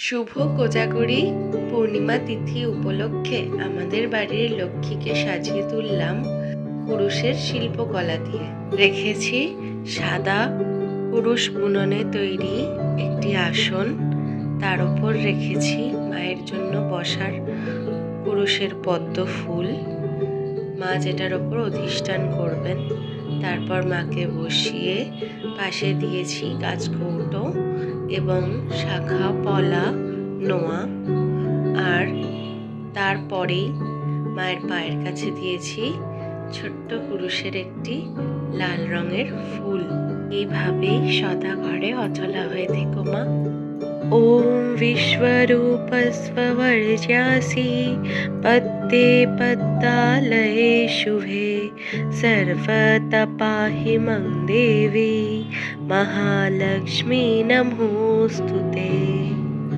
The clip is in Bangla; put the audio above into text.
শুভ কোজাগরী পূর্ণিমা তিথি উপলক্ষে আমাদের বাড়ির লক্ষ্মীকে সাজিয়ে তুললাম কুরুশের শিল্পকলা দিয়ে। রেখেছি সাদা কুরুশ বুননে তৈরি একটি আসন, তার উপর রেখেছি মায়ের জন্য বসার কুরুশের পদ্ম ফুল। মা যেটার ওপর অধিষ্ঠান করবেন, তারপর মাকে বসিয়ে পাশে দিয়েছি গাছকৌটো এবং শাখা পলা নোয়া, আর তারপরেই মায়ের পায়ের কাছে দিয়েছি ছোট্ট কুরুশের একটি লাল রঙের ফুল। এইভাবেই সদা ঘরে অচলা হয়ে থেকো মা। ওম विश्वरूपस्ववर्ज्यासि पद्मे पद्मालये शुभे सर्वतः पाहि मं देवी महालक्ष्मी नमोऽस्तुते।